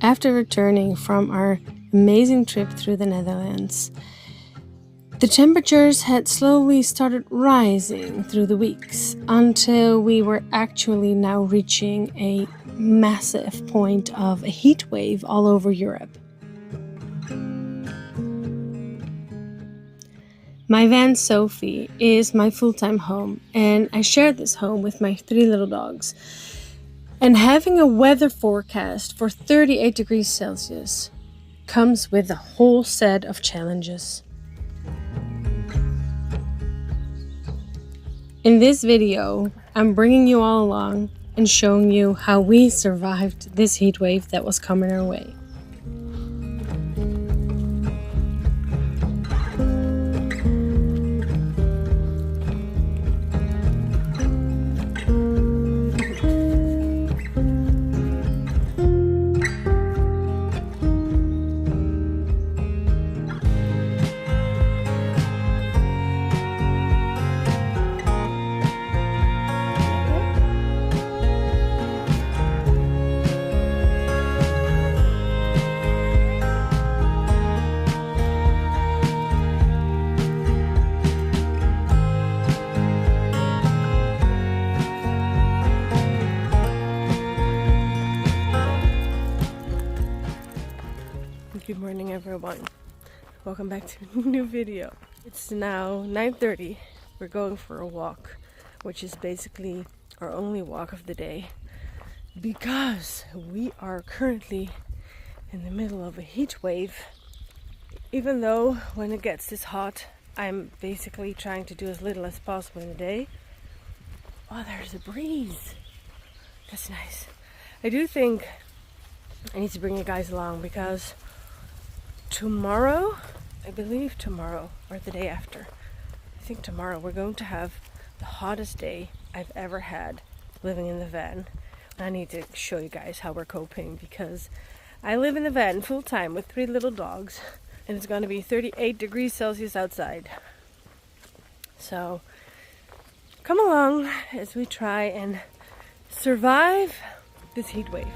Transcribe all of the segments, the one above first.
After returning from our amazing trip through the Netherlands, the temperatures had slowly started rising through the weeks until we were actually now reaching a massive point of a heat wave all over Europe. My van Sophie is my full-time home, and I share this home with my 3 little dogs. And having a weather forecast for 38 degrees Celsius comes with a whole set of challenges. In this video, I'm bringing you all along and showing you how we survived this heat wave that was coming our way. Good morning everyone, welcome back to a new video. It's now 9:30. We're going for a walk, which is basically our only walk of the day because we are currently in the middle of a heat wave. Even though when it gets this hot, I'm basically trying to do as little as possible in the day. Oh, there's a breeze. That's nice. I do think I need to bring you guys along because tomorrow, I believe tomorrow or the day after, I think tomorrow we're going to have the hottest day I've ever had living in the van. I need to show you guys how we're coping because I live in the van full time with 3 little dogs and it's going to be 38 degrees Celsius outside. So come along as we try and survive this heat wave.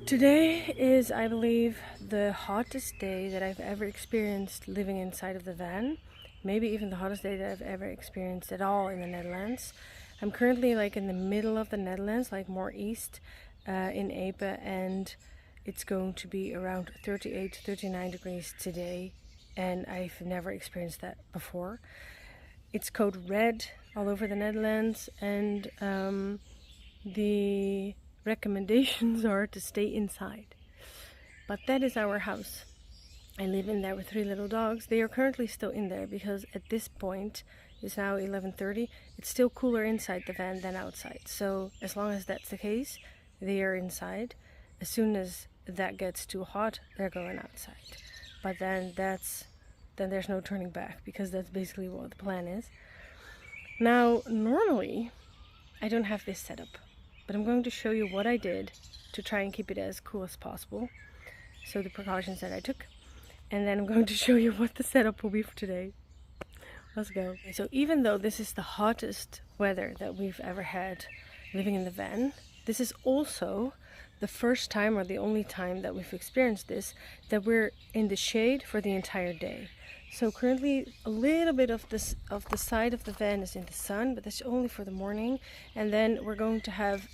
Today is, I believe, the hottest day that I've ever experienced living inside of the van. Maybe even the hottest day that I've ever experienced at all in the Netherlands. I'm currently like in the middle of the Netherlands, like more east in Epe, and it's going to be around 38 to 39 degrees today, and I've never experienced that before. It's code red all over the Netherlands, and the recommendations are to stay inside. But that is our house. I live in there with 3 little dogs. They are currently still in there because at this point, it's now 11:30, it's still cooler inside the van than outside. So as long as that's the case, they are inside. As soon as that gets too hot, they're going outside. But then there's no turning back because that's basically what the plan is. Now, normally, I don't have this setup. But I'm going to show you what I did to try and keep it as cool as possible. So the precautions that I took. And then I'm going to show you what the setup will be for today. Let's go. So even though this is the hottest weather that we've ever had living in the van, this is also the first time or the only time that we've experienced this, that we're in the shade for the entire day. So currently a little bit of the side of the van is in the sun, but that's only for the morning. And then we're going to have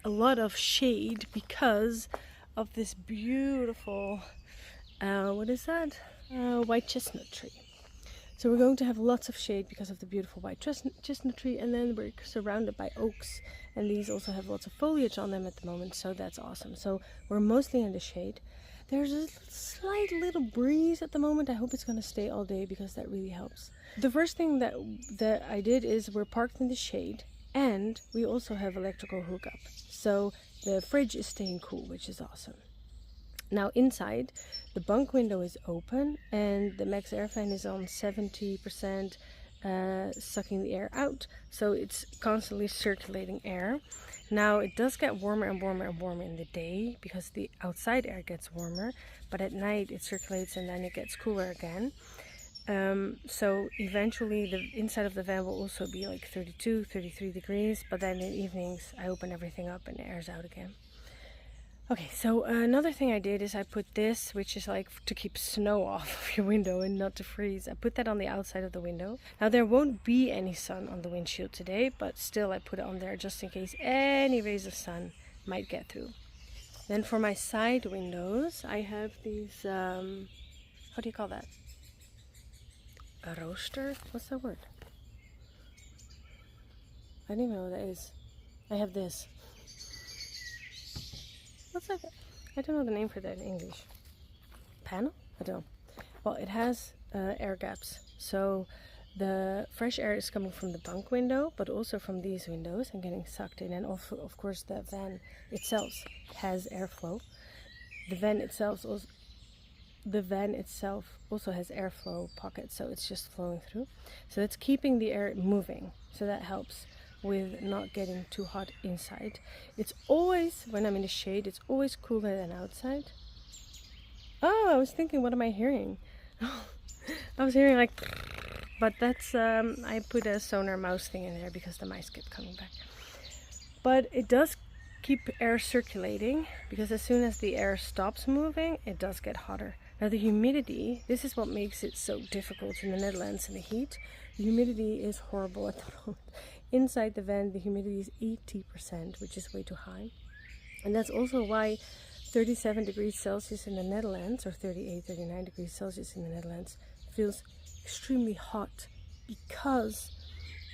a lot of shade because of this beautiful, what is that? White chestnut tree. So we're going to have lots of shade because of the beautiful white chestnut tree, and then we're surrounded by oaks, and these also have lots of foliage on them at the moment, so that's awesome. So we're mostly in the shade. There's a slight little breeze at the moment. I hope it's going to stay all day because that really helps. The first thing that I did is we're parked in the shade, and we also have electrical hookup. So the fridge is staying cool, which is awesome. Now inside, the bunk window is open and the max air fan is on 70%, sucking the air out. So it's constantly circulating air. Now it does get warmer and warmer and warmer in the day because the outside air gets warmer, but at night it circulates and then it gets cooler again. So eventually the inside of the van will also be like 32, 33 degrees, but then in the evenings I open everything up and the air's out again. Okay, so another thing I did is I put this, which is like to keep snow off of your window and not to freeze. I put that on the outside of the window. Now there won't be any sun on the windshield today, but still I put it on there just in case any rays of sun might get through. Then for my side windows, I have these, how do you call that? A roaster? What's that word? I don't even know what that is. I have this. What's that? I don't know the name for that in English. Panel? I don't know. Well, it has air gaps. So the fresh air is coming from the bunk window, but also from these windows and getting sucked in. And also, of course, the van itself has airflow. The van itself also has airflow pockets, so it's just flowing through. So it's keeping the air moving. So that helps with not getting too hot inside. It's always, when I'm in the shade, it's always cooler than outside. Oh, I was thinking, what am I hearing? I was hearing like, but that's, I put a sonar mouse thing in there because the mice kept coming back. But it does keep air circulating because as soon as the air stops moving, it does get hotter. Now the humidity, this is what makes it so difficult in the Netherlands in the heat. The humidity is horrible at the moment. Inside the van, the humidity is 80%, which is way too high. And that's also why 37 degrees Celsius in the Netherlands, or 38, 39 degrees Celsius in the Netherlands, feels extremely hot because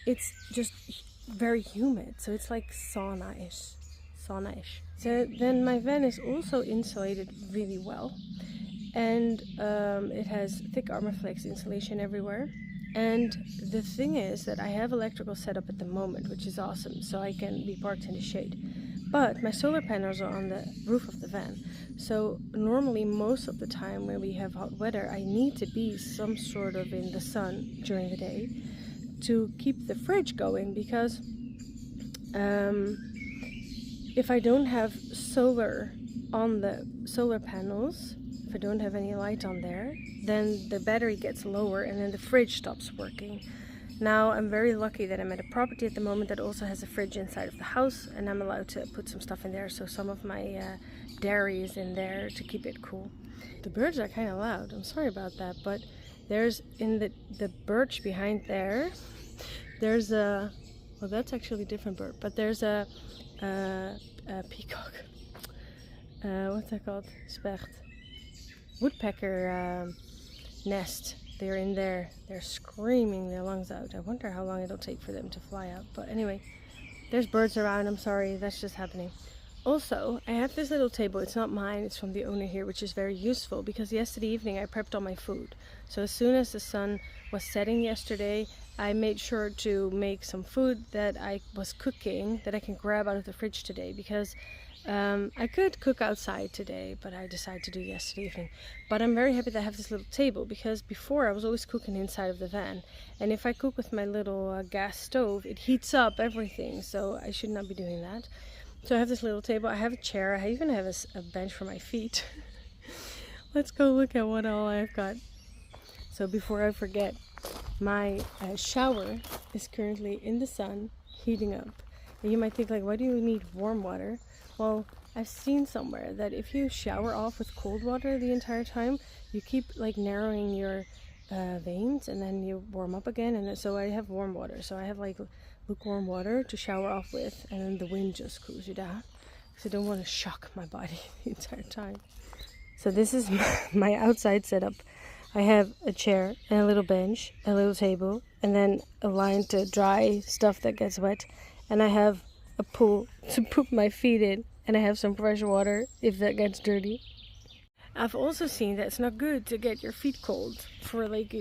it's just very humid. So it's like sauna-ish. So then my van is also insulated really well. And it has thick Armorflex insulation everywhere. And the thing is that I have electrical setup at the moment, which is awesome, so I can be parked in the shade. But my solar panels are on the roof of the van. So normally most of the time when we have hot weather, I need to be some sort of in the sun during the day to keep the fridge going, because if I don't have solar on the solar panels, if I don't have any light on there, then the battery gets lower and then the fridge stops working. Now I'm very lucky that I'm at a property at the moment that also has a fridge inside of the house, and I'm allowed to put some stuff in there, so some of my dairy is in there to keep it cool. The birds are kind of loud, I'm sorry about that, but there's in the birch behind there, there's a, well that's actually a different bird, but there's a peacock, what's that called? Specht. Woodpecker nest. They're in there. They're screaming their lungs out. I wonder how long it'll take for them to fly out. But anyway, there's birds around. I'm sorry, that's just happening. Also, I have this little table. It's not mine. It's from the owner here, which is very useful because yesterday evening I prepped all my food. So as soon as the sun was setting yesterday, I made sure to make some food that I was cooking that I can grab out of the fridge today, because I could cook outside today, but I decided to do yesterday evening. But I'm very happy that I have this little table, because before I was always cooking inside of the van. And if I cook with my little gas stove, it heats up everything, so I should not be doing that. So I have this little table, I have a chair, I even have a bench for my feet. Let's go look at what all I've got. So before I forget, my shower is currently in the sun, heating up. And you might think, like, why do you need warm water? Well, I've seen somewhere that if you shower off with cold water the entire time, you keep like narrowing your veins, and then you warm up again. And then, so I have warm water. So I have like lukewarm water to shower off with, and then the wind just cools you down, because I don't want to shock my body the entire time. So this is my outside setup. I have a chair and a little bench, a little table, and then a line to dry stuff that gets wet. And I have a pool to put my feet in, and I have some fresh water if that gets dirty. I've also seen that it's not good to get your feet cold for like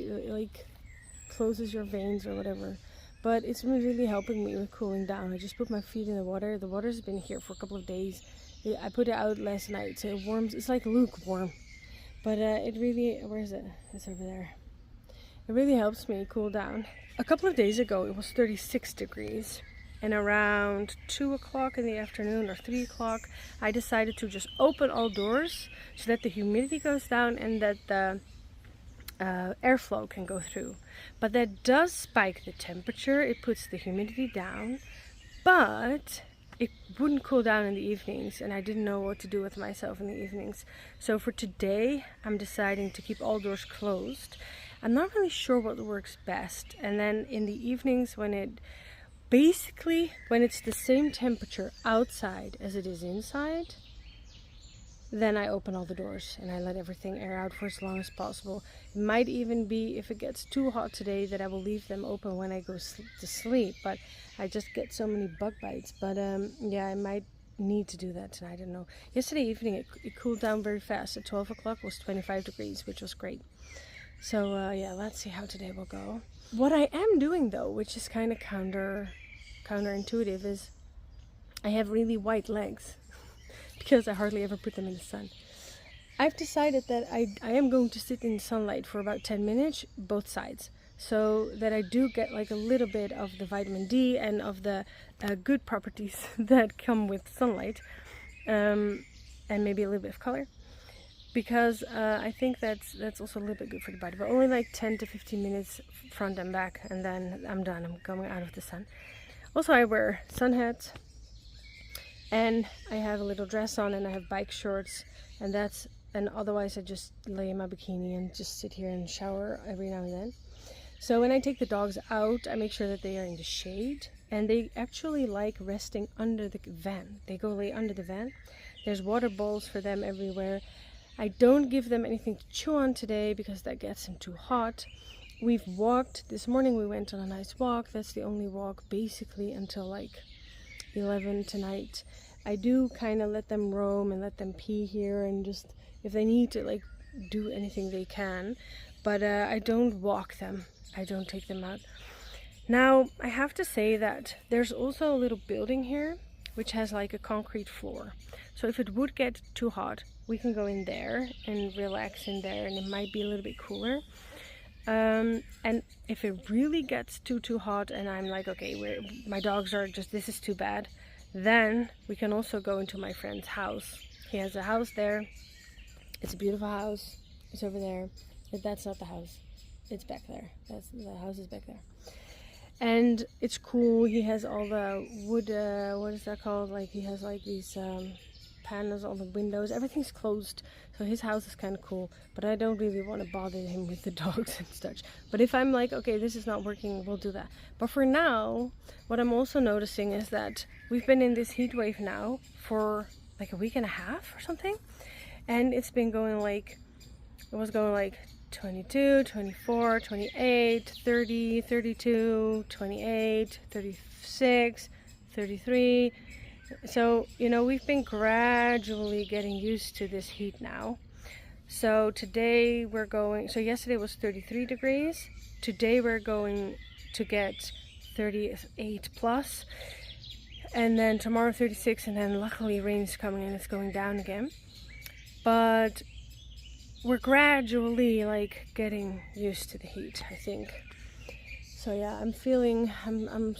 closes your veins or whatever. But it's been really helping me with cooling down. I just put my feet in the water. The water's been here for a couple of days. I put it out last night, so it warms. It's like lukewarm. But it really, where is it? It's over there. It really helps me cool down. A couple of days ago, it was 36 degrees. And around 2 o'clock in the afternoon or 3 o'clock, I decided to just open all doors so that the humidity goes down and that the airflow can go through. But that does spike the temperature. It puts the humidity down, but it wouldn't cool down in the evenings, and I didn't know what to do with myself in the evenings. So for today, I'm deciding to keep all doors closed. I'm not really sure what works best. And then in the evenings, when it's the same temperature outside as it is inside, then I open all the doors and I let everything air out for as long as possible. It might even be, if it gets too hot today, that I will leave them open when I go to sleep, but I just get so many bug bites. But yeah, I might need to do that tonight. I don't know. Yesterday evening it cooled down very fast. At 12 o'clock it was 25 degrees, which was great. So yeah, let's see how today will go. What I am doing though, which is kind of counterintuitive, is I have really white legs because I hardly ever put them in the sun. I've decided that I am going to sit in sunlight for about 10 minutes, both sides, so that I do get like a little bit of the vitamin D and of the good properties that come with sunlight, and maybe a little bit of color, because I think that's also a little bit good for the body, but only like 10 to 15 minutes front and back, and then I'm done. I'm going out of the sun. Also, I wear sun hats, and I have a little dress on, and I have bike shorts, and otherwise I just lay in my bikini and just sit here and shower every now and then. So when I take the dogs out, I make sure that they are in the shade, and they actually like resting under the van. They go lay under the van. There's water bowls for them everywhere. I don't give them anything to chew on today because that gets them too hot. We've walked. This morning we went on a nice walk. That's the only walk basically until like 11 tonight. I do kind of let them roam and let them pee here, and just if they need to like do anything they can, but I don't walk them. I don't take them out. Now I have to say that there's also a little building here which has like a concrete floor, so if it would get too hot, we can go in there and relax in there, and it might be a little bit cooler. And if it really gets too hot and I'm like, okay, my dogs are just, this is too bad, then we can also go into my friend's house. He has a house there. It's a beautiful house. It's over there. But that's not the house. It's back there. The house is back there. And it's cool. He has all the wood, what is that called? Like he has like these panels on the windows. Everything's closed. So his house is kind of cool. But I don't really want to bother him with the dogs and such. But if I'm like, okay, this is not working, we'll do that. But for now, what I'm also noticing is that we've been in this heat wave now for like a week and a half or something. And it's been going like, it was going like 22, 24, 28, 30, 32, 28, 36, 33. So, you know, we've been gradually getting used to this heat now. So today we're going, so yesterday was 33 degrees. Today we're going to get 38 plus. And then tomorrow 36, and then luckily rain's coming and it's going down again. But we're gradually like getting used to the heat, I think. So yeah, I'm feeling like I'm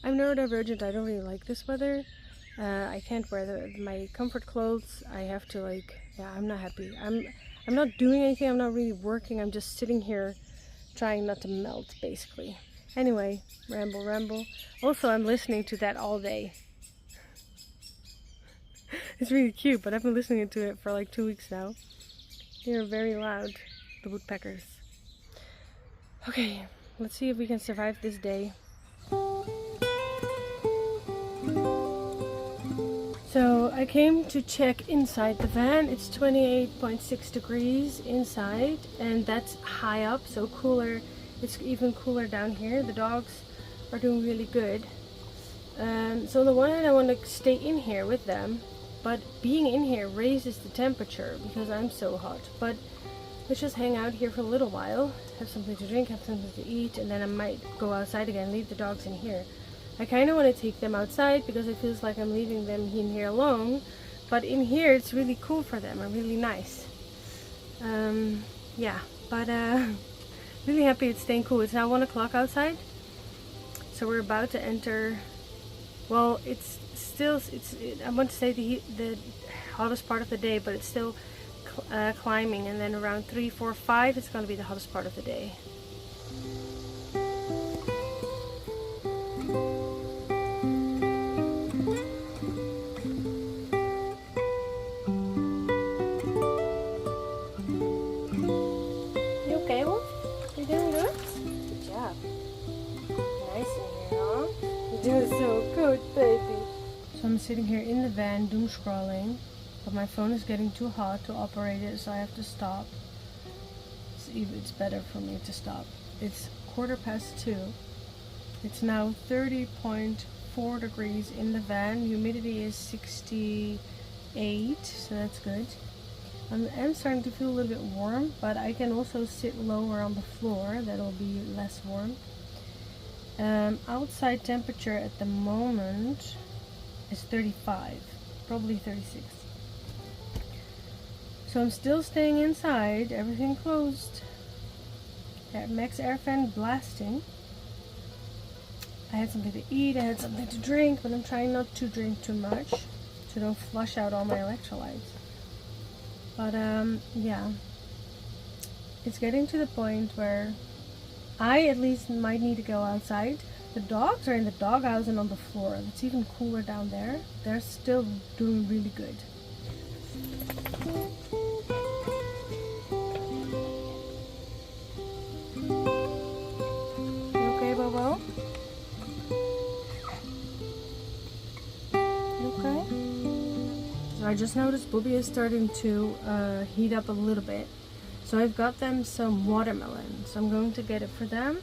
neurodivergent. I don't really like this weather. I can't wear my comfort clothes. I have to like, yeah, I'm not happy. I'm not doing anything. I'm not really working. I'm just sitting here trying not to melt, basically. Anyway, ramble. Also, I'm listening to that all day. It's really cute, but I've been listening to it for like 2 weeks now. They're very loud, the woodpeckers. Okay, let's see if we can survive this day. So So I came to check inside the van. It's 28.6 degrees inside, and that's high up, so cooler. It's even cooler down here. The dogs are doing really good. So on the one hand, I want to stay in here with them, but being in here raises the temperature because I'm so hot. But let's just hang out here for a little while, have something to drink, have something to eat, and then I might go outside again, leave the dogs in here. I kind of want to take them outside because it feels like I'm leaving them in here alone, but in here it's really cool for them and really nice. Yeah, but really happy it's staying cool. It's now 1 o'clock outside, so we're about to enter. Well, it's still, I want to say the hottest part of the day, but it's still climbing, and then around 3, 4, 5 it's going to be the hottest part of the day. You okay, Wolf? You doing good? Good job. Nice in here, huh? You're doing so good, baby. So I'm sitting here in the van doom scrolling, but my phone is getting too hot to operate it, so I have to stop. It's better for me to stop. It's 2:15. It's now 30.4 degrees in the van. Humidity is 68, so that's good. I'm starting to feel a little bit warm, but I can also sit lower on the floor. That'll be less warm. Outside temperature at the moment is 35, probably 36. So I'm still staying inside, everything closed. Max air fan blasting. I had something to eat, I had something to drink, but I'm trying not to drink too much, so don't flush out all my electrolytes. But yeah, it's getting to the point where I at least might need to go outside. The dogs are in the doghouse and on the floor. It's even cooler down there. They're still doing really good. You okay, Bobo? You okay? So I just noticed Bobby is starting to heat up a little bit. So I've got them some watermelon. So I'm going to get it for them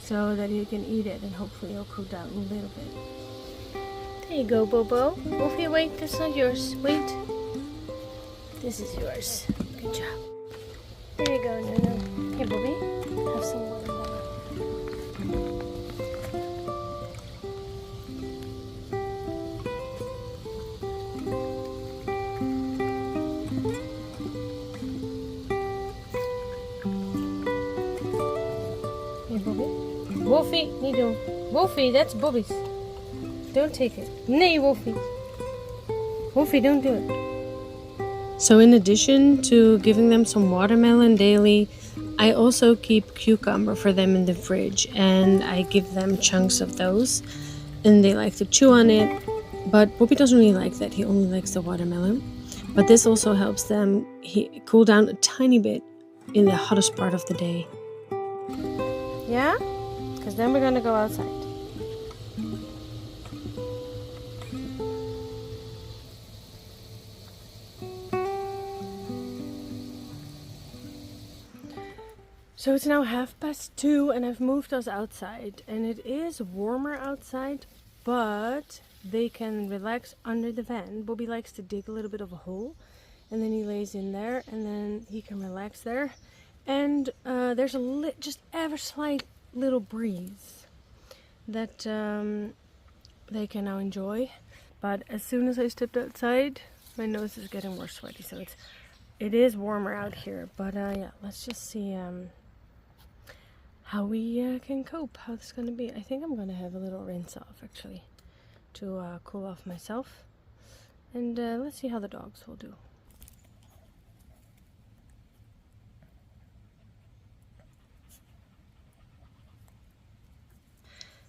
so that he can eat it and hopefully it'll cool down a little bit. There you go, Bobo. Wolfie, wait, that's not yours. Wait. This is yours. Good job. There you go, Nunu. Here, Bobby. Have some watermelon. Wolfie, niet doen. Wolfie, that's Bobby's. Don't take it. Nee, Wolfie. Wolfie, don't do it. So in addition to giving them some watermelon daily, I also keep cucumber for them in the fridge, and I give them chunks of those, and they like to chew on it. But Bobby doesn't really like that. He only likes the watermelon. But this also helps them cool down a tiny bit in the hottest part of the day. Yeah? Because then we're going to go outside. So it's now 2:30 and I've moved us outside, and it is warmer outside, but they can relax under the van. Bobby likes to dig a little bit of a hole, and then he lays in there, and then he can relax there. And there's just ever slight little breeze that they can now enjoy. But as soon as I stepped outside, my nose is getting more sweaty, so it is warmer out here. But yeah, let's just see how we can cope, how this is going to be. I think I'm going to have a little rinse off actually to cool off myself, and let's see how the dogs will do.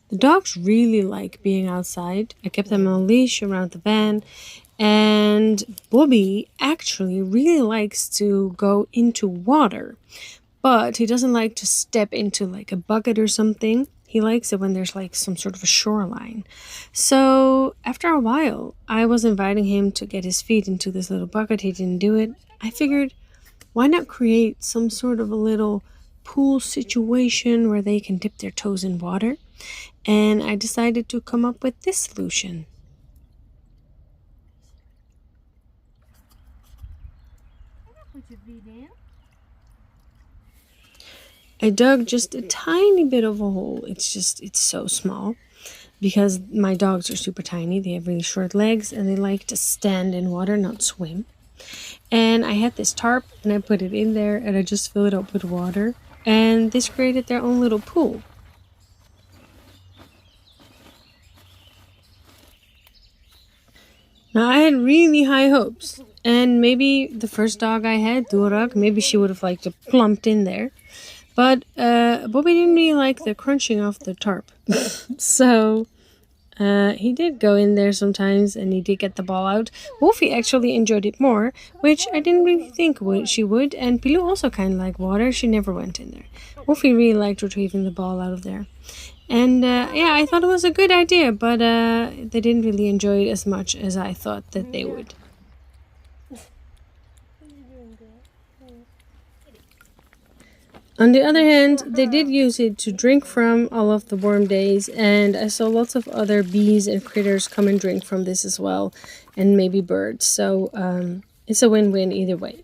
The dogs really like being outside. I kept them on a leash around the van, and Bobby actually really likes to go into water, but he doesn't like to step into like a bucket or something. He likes it when there's like some sort of a shoreline. So after a while, I was inviting him to get his feet into this little bucket. He didn't do it. I figured, why not create some sort of a little pool situation where they can dip their toes in water? And I decided to come up with this solution. I dug just a tiny bit of a hole. It's so small because my dogs are super tiny. They have really short legs and they like to stand in water, not swim. And I had this tarp and I put it in there and I just filled it up with water. And this created their own little pool. Now I had really high hopes. And maybe the first dog I had, Durak, maybe she would have liked to plumped in there. But Bobby didn't really like the crunching of the tarp. So he did go in there sometimes and he did get the ball out. Wolfie actually enjoyed it more, which I didn't really think she would. And Pilou also kind of liked water. She never went in there. Wolfie really liked retrieving the ball out of there. And yeah, I thought it was a good idea, but they didn't really enjoy it as much as I thought that they would. On the other hand, they did use it to drink from all of the warm days, and I saw lots of other bees and critters come and drink from this as well, and maybe birds. So it's a win-win either way.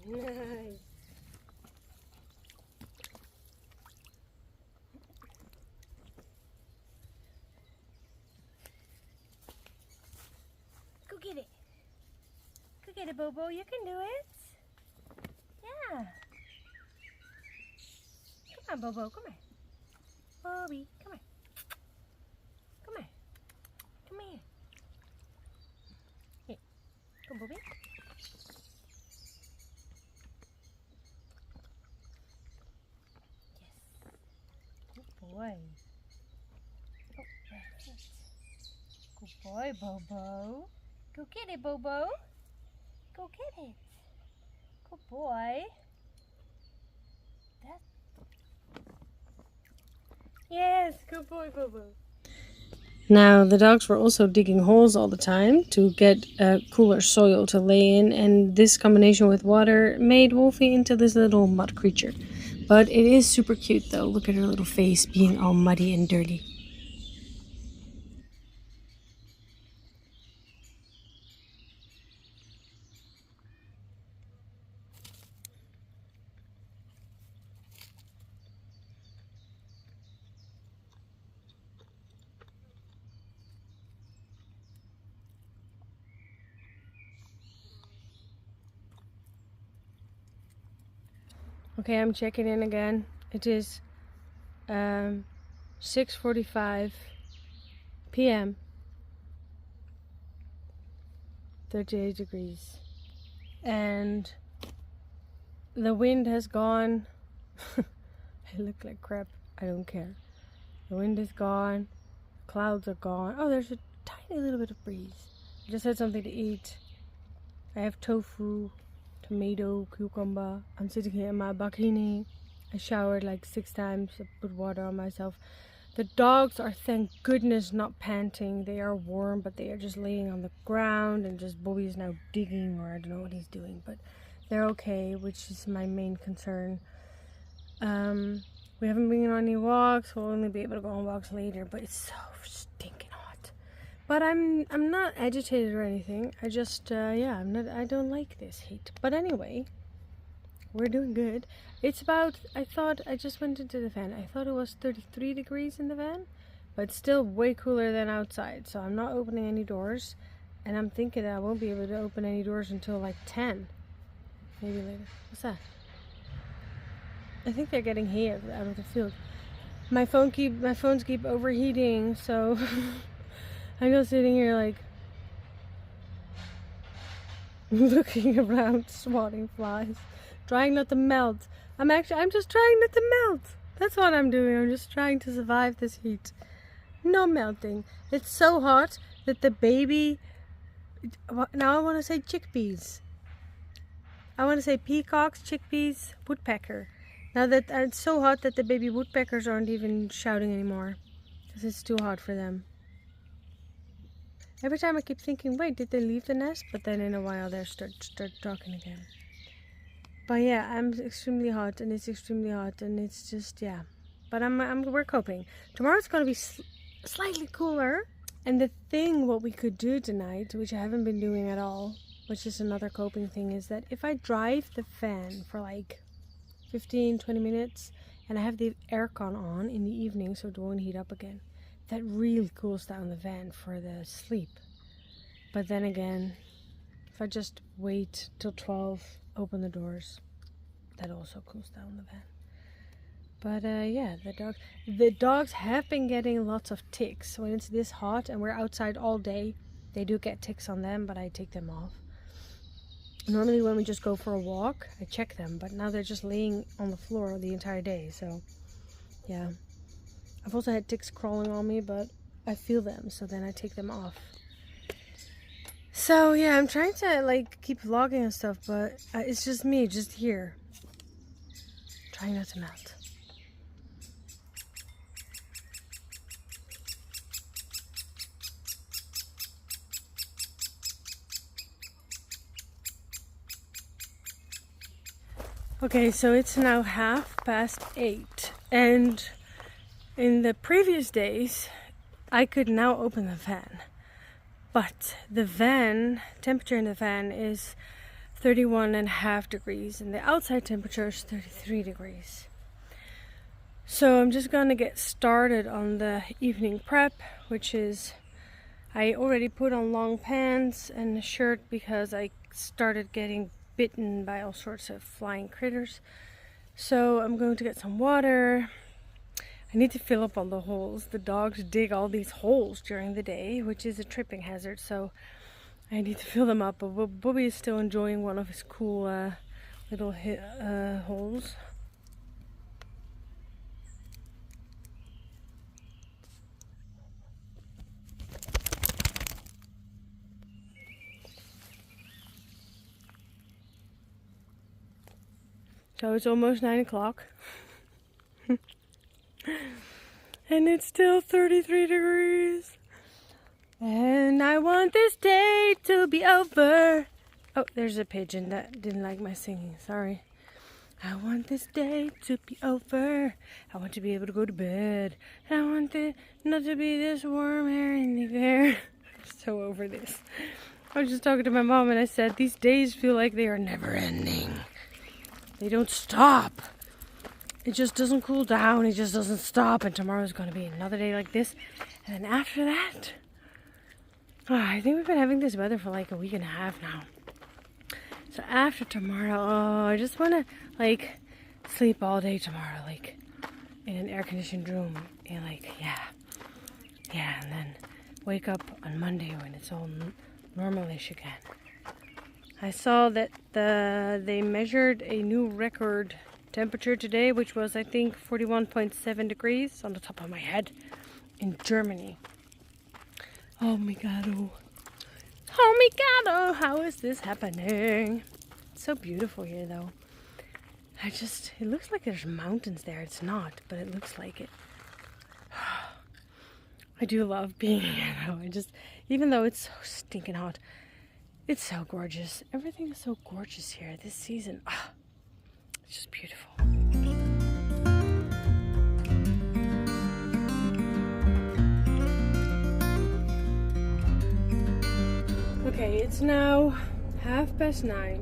Nice. Go get it. Go get it, Bobo. You can do it. Yeah. Come on, Bobo. Come here. Bobby, come here. Come here. Come here. Here. Come, Bobby. Boy. Oh, that's it. Good boy, Bobo. Go get it, Bobo. Go get it. Good boy. Yes, good boy, Bobo. Now, the dogs were also digging holes all the time to get cooler soil to lay in, and this combination with water made Wolfie into this little mud creature. But it is super cute though. Look at her little face being all muddy and dirty. Okay, I'm checking in again. It is 6:45 p.m. 38 degrees. And the wind has gone. I look like crap. I don't care. The wind is gone. Clouds are gone. Oh, there's a tiny little bit of breeze. I just had something to eat. I have tofu, tomato, cucumber. I'm sitting here in my bikini. I showered like 6 times. I put water on myself. The dogs are, thank goodness, not panting. They are warm, but they are just laying on the ground, and just Bobby is now digging, or I don't know what he's doing, but they're okay, which is my main concern. We haven't been on any walks. We'll only be able to go on walks later, but it's so stinking hot. But I'm not agitated or anything. I just yeah, I don't like this heat. But anyway, we're doing good. It's about, I just went into the fan. I thought it was 33 degrees in the van, but still way cooler than outside. So I'm not opening any doors, and I'm thinking that I won't be able to open any doors until like 10, maybe later. What's that? I think they're getting hay out of the field. My phones keep overheating, so I'm just sitting here like looking around, swatting flies, trying not to melt. I'm just trying not to melt. That's what I'm doing. I'm just trying to survive this heat. No melting. It's so hot that the baby, now I want to say chickpeas. I want to say peacocks, chickpeas, woodpecker. Now that it's so hot that the baby woodpeckers aren't even shouting anymore. Because it's too hot for them. Every time I keep thinking, wait, did they leave the nest? But then in a while they start talking again. But yeah, I'm extremely hot and it's extremely hot and it's just, yeah. But we're coping. Tomorrow's going to be slightly cooler. And the thing what we could do tonight, which I haven't been doing at all, which is another coping thing, is that if I drive the fan for like 15-20 minutes and I have the aircon on in the evening so it won't heat up again, that really cools down the van for the sleep. But then again, if I just wait till 12, open the doors, that also cools down the van. But yeah, the dogs have been getting lots of ticks. When it's this hot and we're outside all day, they do get ticks on them, but I take them off. Normally when we just go for a walk, I check them, but now they're just laying on the floor the entire day, so yeah. I've also had ticks crawling on me, but I feel them, so then I take them off. So yeah, I'm trying to like keep vlogging and stuff, but it's just me, just here. Trying not to melt. Okay, so it's now 8:30, and in the previous days I could now open the fan, but the van temperature in the van is 31.5 degrees and the outside temperature is 33 degrees. So I'm just gonna get started on the evening prep, which is I already put on long pants and a shirt because I started getting bitten by all sorts of flying critters. So I'm going to get some water. I need to fill up all the holes. The dogs dig all these holes during the day, which is a tripping hazard, so I need to fill them up. But Bobby is still enjoying one of his cool little holes. So it's almost 9 o'clock. And it's still 33 degrees. And I want this day to be over. Oh, there's a pigeon that didn't like my singing. Sorry. I want this day to be over. I want to be able to go to bed. I want it not to be this warm air in the air. I'm so over this. I was just talking to my mom and I said, these days feel like they are never ending. They don't stop. It just doesn't cool down. It just doesn't stop. And tomorrow's going to be another day like this. And then after that, I think we've been having this weather for like a week and a half now. So after tomorrow, I just want to like sleep all day tomorrow, like in an air-conditioned room. And like, yeah. And then wake up on Monday when it's all normalish again. I saw that they measured a new record temperature today, which was I think 41.7 degrees on the top of my head in Germany. Oh my god, oh my god, oh, how is this happening? It's so beautiful here though. It looks like there's mountains there. It's not, but it looks like it. I do love being here though. Even though it's so stinking hot, it's so gorgeous. Everything is so gorgeous here this season. Oh, it's just beautiful. Okay, it's now 9:30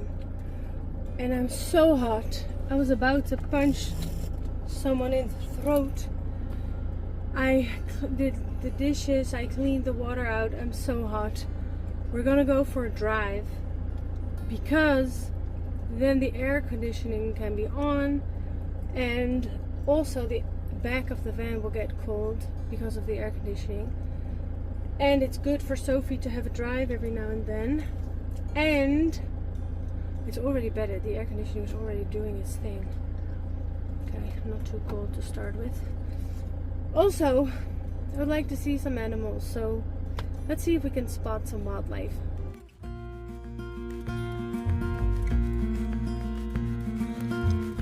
and I'm so hot. I was about to punch someone in the throat. I did the dishes, I cleaned the water out. I'm so hot. We're gonna go for a drive because then the air conditioning can be on and also the back of the van will get cold because of the air conditioning. And it's good for Sophie to have a drive every now and then. And it's already better. The air conditioning is already doing its thing. Okay, not too cold to start with. Also, I would like to see some animals, so let's see if we can spot some wildlife.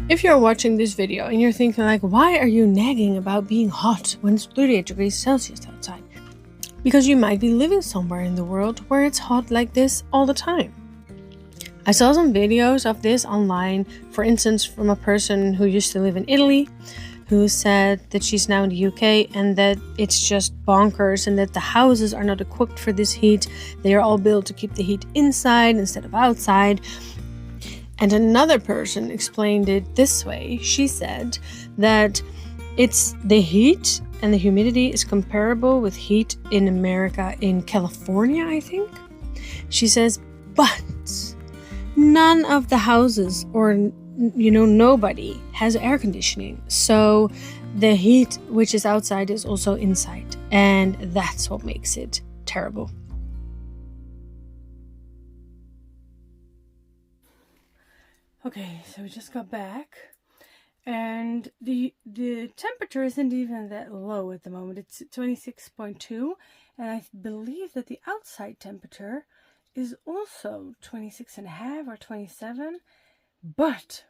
If you're watching this video and you're thinking like, why are you nagging about being hot when it's 38 degrees Celsius outside? Because you might be living somewhere in the world where it's hot like this all the time. I saw some videos of this online, for instance, from a person who used to live in Italy, who said that she's now in the UK and that it's just bonkers and that the houses are not equipped for this heat. They are all built to keep the heat inside instead of outside. And another person explained it this way. She said that it's the heat and the humidity is comparable with heat in America, in California, I think. She says, but none of the houses or, nobody has air conditioning. So the heat which is outside is also inside. And that's what makes it terrible. Okay, so we just got back, and the temperature isn't even that low at the moment. It's 26.2, and I believe that the outside temperature is also 26.5 or 27, but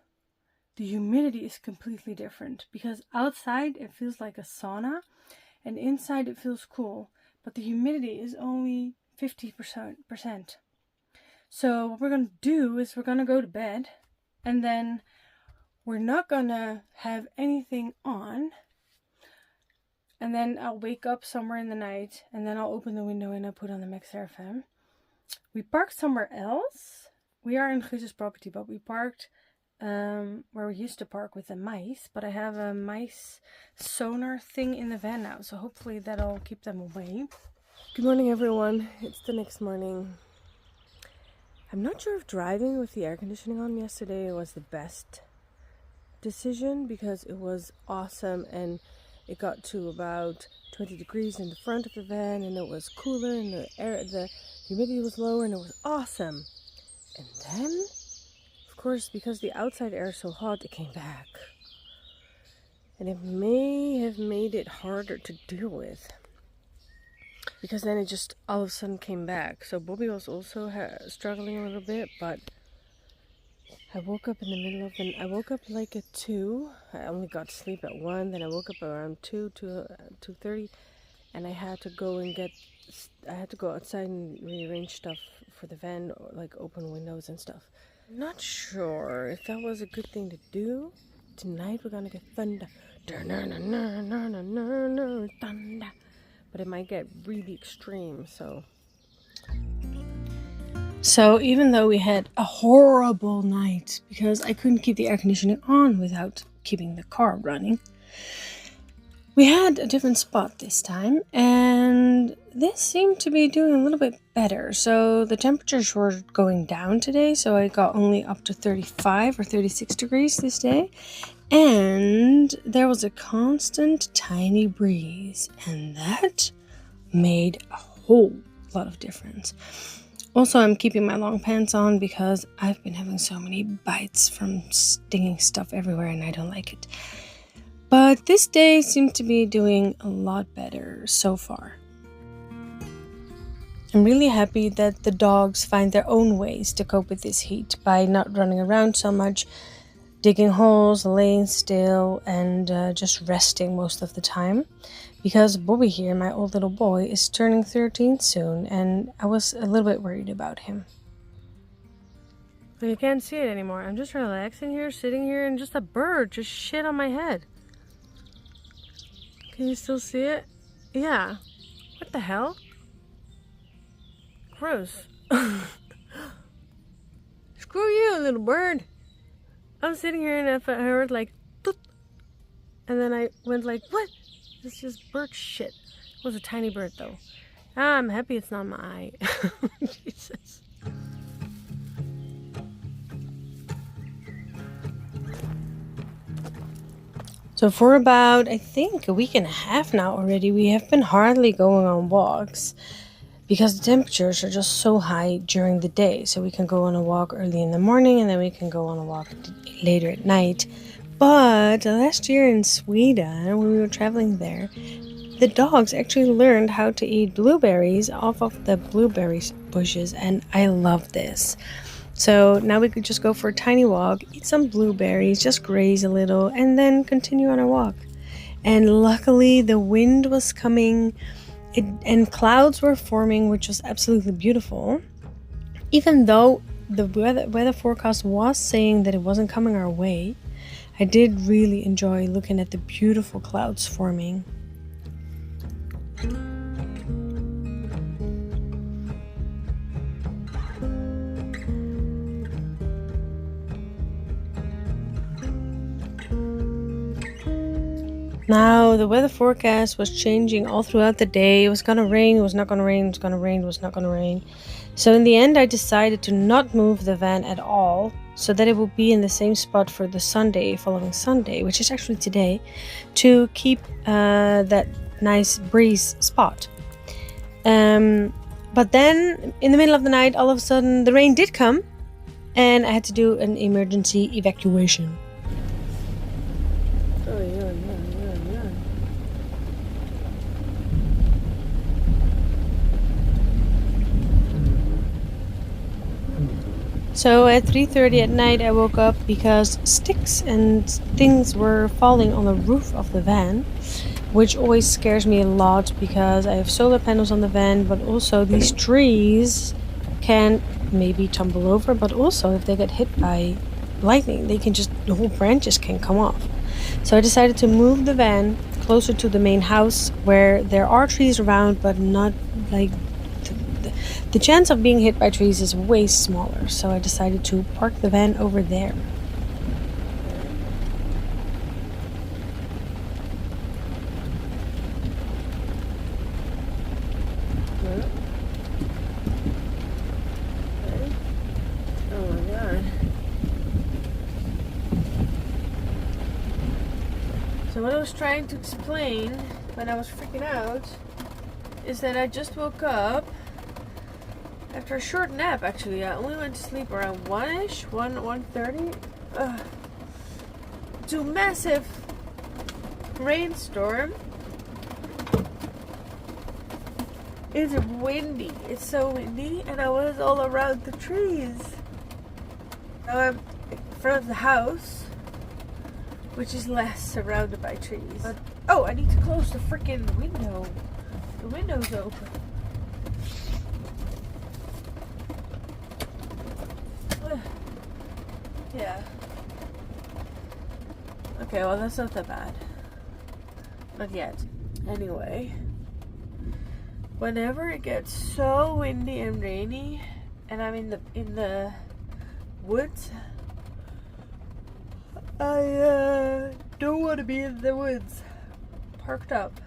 the humidity is completely different, because outside it feels like a sauna, and inside it feels cool, but the humidity is only 50%. So what we're going to do is we're going to go to bed. And then we're not gonna have anything on. And then I'll wake up somewhere in the night. And then I'll open the window and I'll put on the Max FM. We parked somewhere else. We are in Guus's property, but we parked where we used to park with the mice. But I have a mice sonar thing in the van now. So hopefully that'll keep them away. Good morning, everyone. It's the next morning. I'm not sure if driving with the air conditioning on yesterday was the best decision, because it was awesome and it got to about 20 degrees in the front of the van and it was cooler and the humidity was lower and it was awesome. And then, of course, because the outside air is so hot, it came back. And it may have made it harder to deal with, because then it just all of a sudden came back. So Bobby was also struggling a little bit, but I woke up in the middle of I woke up like at 2. I only got to sleep at 1. Then I woke up around 2:30, and I had to go outside and rearrange stuff for the van, like open windows and stuff. I'm not sure if that was a good thing to do. Tonight we're gonna get thunder. Thunder. But it might get really extreme, So even though we had a horrible night, because I couldn't keep the air conditioning on without keeping the car running, we had a different spot this time, and this seemed to be doing a little bit better. So the temperatures were going down today, so I got only up to 35 or 36 degrees this day. And there was a constant tiny breeze, and that made a whole lot of difference. Also, I'm keeping my long pants on because I've been having so many bites from stinging stuff everywhere and I don't like it. But this day seemed to be doing a lot better so far. I'm really happy that the dogs find their own ways to cope with this heat by not running around so much, digging holes, laying still, and just resting most of the time. Because Bobby here, my old little boy, is turning 13 soon, and I was a little bit worried about him. You can't see it anymore. I'm just relaxing here, sitting here, and just a bird just shit on my head. Can you still see it? Yeah. What the hell? Gross. Screw you, little bird. I'm sitting here and I heard like, toot, and then I went like, what? It's just bird shit. It was a tiny bird though. I'm happy it's not my eye. Jesus. So for about, I think, a week and a half now already, we have been hardly going on walks because the temperatures are just so high during the day. So we can go on a walk early in the morning and then we can go on a walk later at night. But last year in Sweden, when we were traveling there, the dogs actually learned how to eat blueberries off of the blueberry bushes, and I love this. So now we could just go for a tiny walk, eat some blueberries, just graze a little, and then continue on our walk. And luckily the wind was coming and clouds were forming, which was absolutely beautiful. Even though the weather forecast was saying that it wasn't coming our way, I did really enjoy looking at the beautiful clouds forming. Now, the weather forecast was changing all throughout the day. It was gonna rain, it was not gonna rain, it was gonna rain, it was not gonna rain. So in the end, I decided to not move the van at all, so that it will be in the same spot for the following Sunday, which is actually today, to keep that nice breeze spot. But then, in the middle of the night, all of a sudden, the rain did come, and I had to do an emergency evacuation. So at 3:30 at night I woke up because sticks and things were falling on the roof of the van, which always scares me a lot because I have solar panels on the van, but also these trees can maybe tumble over, but also if they get hit by lightning, the whole branches can come off. So I decided to move the van closer to the main house where there are trees around, but not like the chance of being hit by trees is way smaller, so I decided to park the van over there. Oh my god. So what I was trying to explain when I was freaking out is that I just woke up after a short nap. Actually, I only went to sleep around 1-ish, 1:30, to a massive rainstorm. It's windy. It's so windy, and I was all around the trees. Now I'm in front of the house, which is less surrounded by trees. But oh, I need to close the freaking window. The window's open. Yeah. Okay, well that's not that bad. Not yet. Anyway, whenever it gets so windy and rainy and I'm in the woods, I don't want to be in the woods parked up.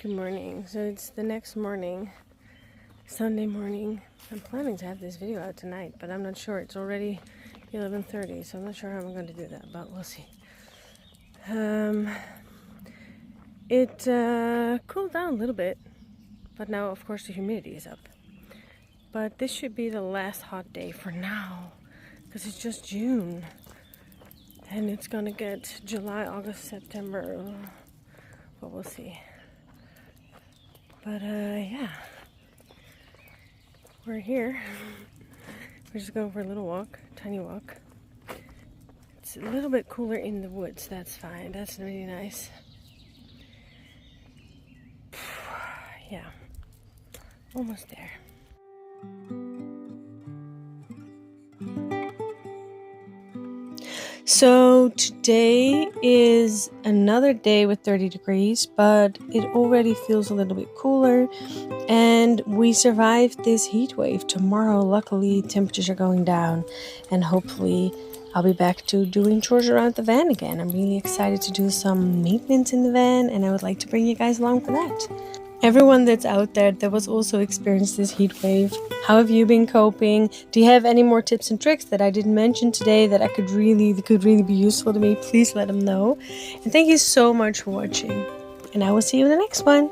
Good morning. So it's the next morning, Sunday morning. I'm planning to have this video out tonight, but I'm not sure. It's already 11:30, so I'm not sure how I'm going to do that, but we'll see. It cooled down a little bit, but now of course the humidity is up. But this should be the last hot day for now, because it's just June. And it's gonna get July, August, September, but we'll see. But yeah, we're here. We're just going for a little walk, tiny walk. It's a little bit cooler in the woods, that's fine. That's really nice. Yeah, almost there. So today is another day with 30 degrees, but it already feels a little bit cooler, and we survived this heat wave. Tomorrow, luckily, temperatures are going down, and hopefully I'll be back to doing chores around the van again. I'm really excited to do some maintenance in the van, and I would like to bring you guys along for that. Everyone that's out there that was also experienced this heat wave, how have you been coping? Do you have any more tips and tricks that I didn't mention today that could really be useful to me? Please let them know. And thank you so much for watching. and I will see you in the next one.